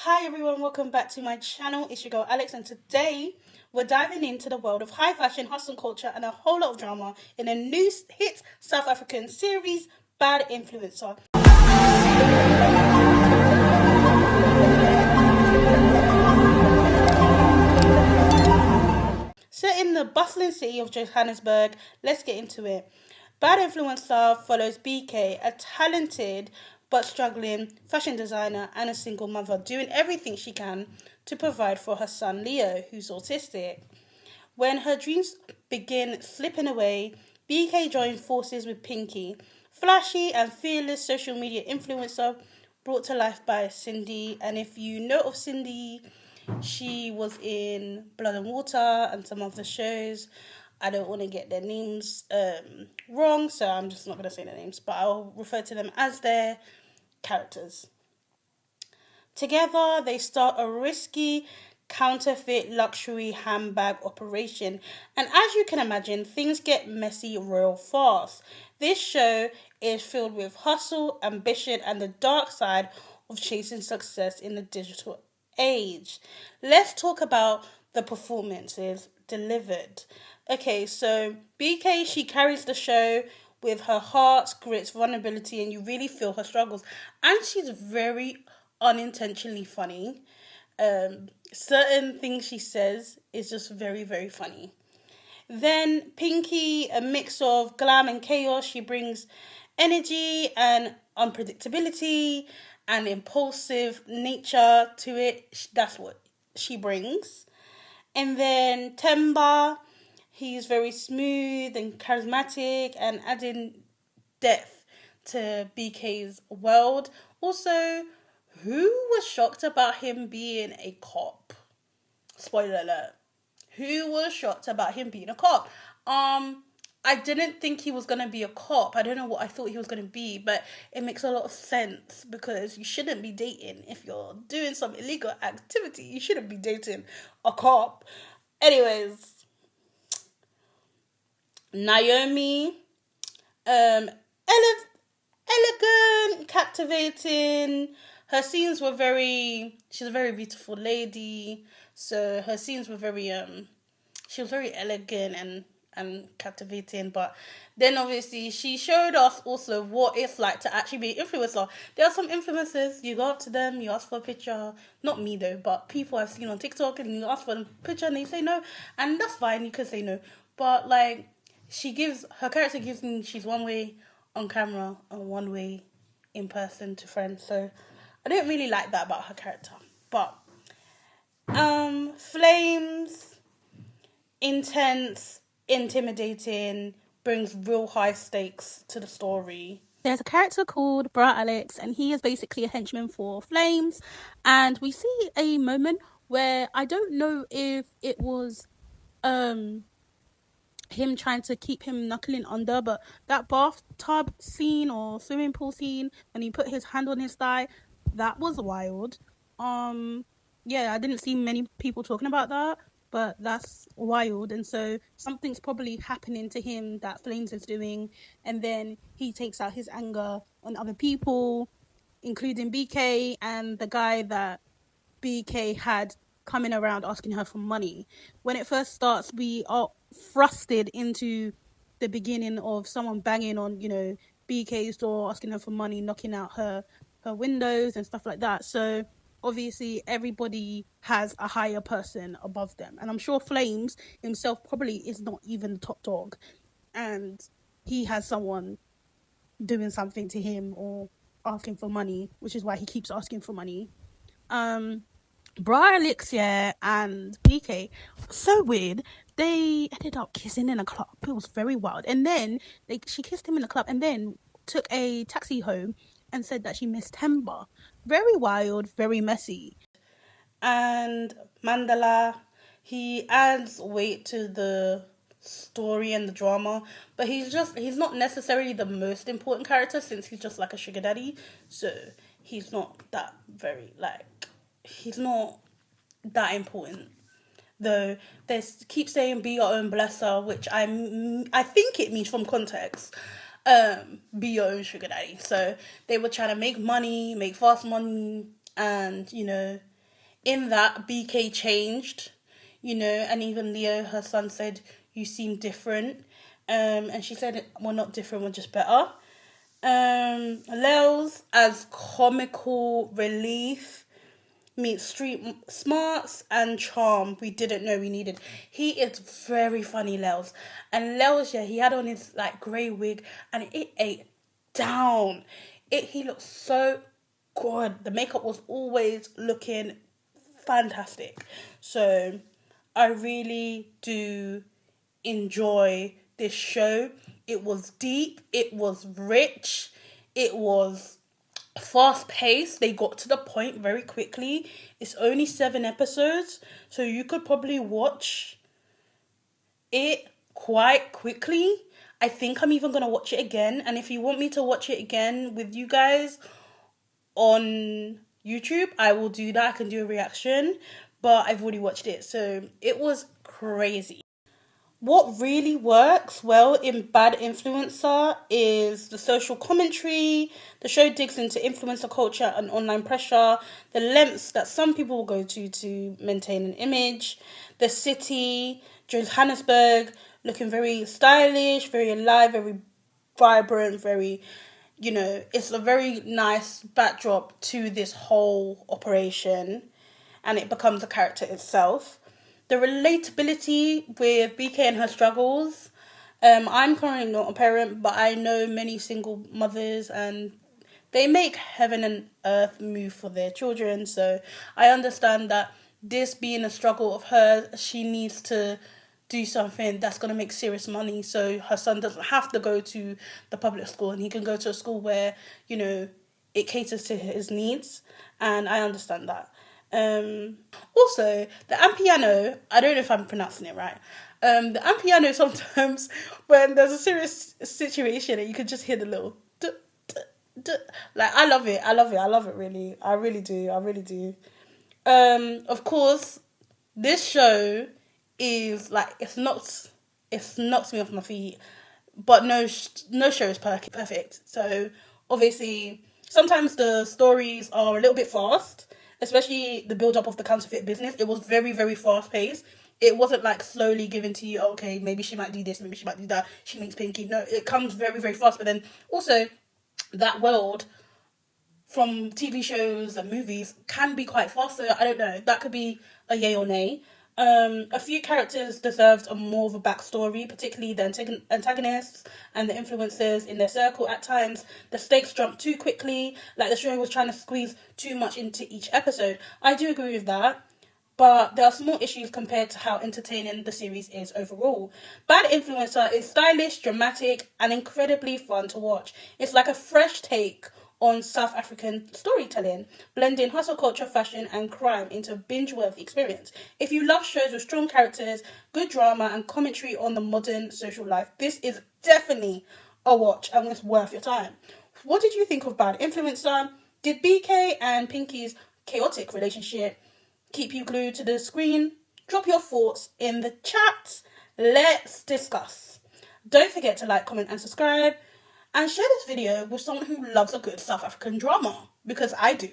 Hi everyone, welcome back to my channel. It's your girl Alex, and today we're diving into the world of high fashion, hustle culture, and a whole lot of drama in a new hit South African series, Bad Influencer. Set in the bustling city of Johannesburg, let's get into it. Bad Influencer follows BK, a talented but struggling fashion designer and a single mother, doing everything she can to provide for her son Leo, who's autistic. When her dreams begin slipping away, BK joins forces with Pinky, flashy and fearless social media influencer brought to life by Cindy. And if you know of Cindy, she was in Blood and Water and some of the shows. I don't want to get their names wrong, so I'm just not going to say their names, but I'll refer to them as their characters. Together, they start a risky counterfeit luxury handbag operation. And as you can imagine, things get messy real fast. This show is filled with hustle, ambition, and the dark side of chasing success in the digital age. Let's talk about the performances delivered. Okay, so BK, she carries the show with her heart, grit, vulnerability, and you really feel her struggles. And she's very unintentionally funny. Certain things she says is just very, very funny. Then Pinky, a mix of glam and chaos. She brings energy and unpredictability and impulsive nature to it. That's what she brings. And then Temba, he's very smooth and charismatic and adding depth to BK's world. Also, who was shocked about him being a cop? Spoiler alert. Who was shocked about him being a cop? I didn't think he was gonna be a cop. I don't know what I thought he was gonna be, but it makes a lot of sense because you shouldn't be dating if you're doing some illegal activity. You shouldn't be dating a cop. Anyways, Naomi, um, elegant, captivating. Her scenes were very. She's a very beautiful lady, so her scenes were very. She was very elegant and captivating, but then obviously she showed us also what it's like to actually be an influencer. There are some influencers, you go up to them, you ask for a picture, not me though, but people I've seen on TikTok, and you ask for a picture and they say no, and that's fine, you can say no, but like her character gives me, she's one way on camera and one way in person to friends, so I don't really like that about her character. But Flames, intense, intimidating, brings real high stakes to the story. There's a character called Bra Alex, and he is basically a henchman for Flames. And we see a moment where I don't know if it was him trying to keep him knuckling under, but that bathtub scene or swimming pool scene when he put his hand on his thigh, that was wild. Yeah, I didn't see many people talking about that, but that's wild. And so something's probably happening to him that Flames is doing, and then he takes out his anger on other people, including BK and the guy that BK had coming around asking her for money. When it first starts, we are thrusted into the beginning of someone banging on, BK's door, asking her for money, knocking out her windows and stuff like that. So obviously everybody has a higher person above them. And I'm sure Flames himself probably is not even the top dog. And he has someone doing something to him or asking for money, which is why he keeps asking for money. Bra Elixir and BK, so weird. They ended up kissing in a club. It was very wild. And then she kissed him in the club and then took a taxi home and said that she missed Temba. Very wild, very messy. And Mandala, he adds weight to the story and the drama, but he's not necessarily the most important character since he's just like a sugar daddy. So he's not that very he's not that important. Though they keep saying be your own blesser, which I think it means from context, be your own sugar daddy. So they were trying to make money, make fast money, and in that BK changed, you know, and even Leo, her son, said, "You seem different." And she said, "We're not different, we're just better." Lels as comical relief meets street smarts and charm we didn't know we needed. He is very funny, Lels. And Lels, yeah, he had on his like grey wig and it ate down. He looked so good. The makeup was always looking fantastic. So I really do enjoy this show. It was deep, it was rich, it was fast paced. They got to the point very quickly. It's only 7 episodes, so you could probably watch it quite quickly. I think I'm even gonna watch it again, and if you want me to watch it again with you guys on YouTube, I will do that. I can do a reaction, but I've already watched it, so it was crazy. What really works well in Bad Influencer is the social commentary. The show digs into influencer culture and online pressure, the lengths that some people will go to maintain an image. The city, Johannesburg, looking very stylish, very alive, very vibrant, very, you know, it's a very nice backdrop to this whole operation, and it becomes a character itself. The relatability with BK and her struggles. I'm currently not a parent, but I know many single mothers and they make heaven and earth move for their children. So I understand that this being a struggle of hers, she needs to do something that's going to make serious money so her son doesn't have to go to the public school and he can go to a school where, you know, it caters to his needs. And I understand that. Also, the Ampiano, I don't know if I'm pronouncing it right. The Ampiano sometimes, when there's a serious situation and you can just hear the little like, I love it. I love it really. I really do. Of course, this show is like, it's knocks me off my feet, but no show is perfect. So obviously, sometimes the stories are a little bit fast, especially the build up of the counterfeit business. It was very, very fast paced. It wasn't like slowly given to you. Okay, maybe she might do this, maybe she might do that. She meets Pinky. No, it comes very, very fast. But then also, that world from TV shows and movies can be quite fast. So I don't know. That could be a yay or nay. A few characters deserved a more of a backstory, particularly the antagonists and the influencers in their circle. At times, the stakes jumped too quickly, like the show was trying to squeeze too much into each episode. I do agree with that, but there are small issues compared to how entertaining the series is overall. Bad Influencer is stylish, dramatic, and incredibly fun to watch. It's like a fresh take on South African storytelling, blending hustle culture, fashion, and crime into a binge-worthy experience. If you love shows with strong characters, good drama, and commentary on the modern social life, this is definitely a watch and it's worth your time. What did you think of Bad Influencer? Did BK and Pinky's chaotic relationship keep you glued to the screen? Drop your thoughts in the chat. Let's discuss. Don't forget to like, comment, and subscribe. And share this video with someone who loves a good South African drama, because I do.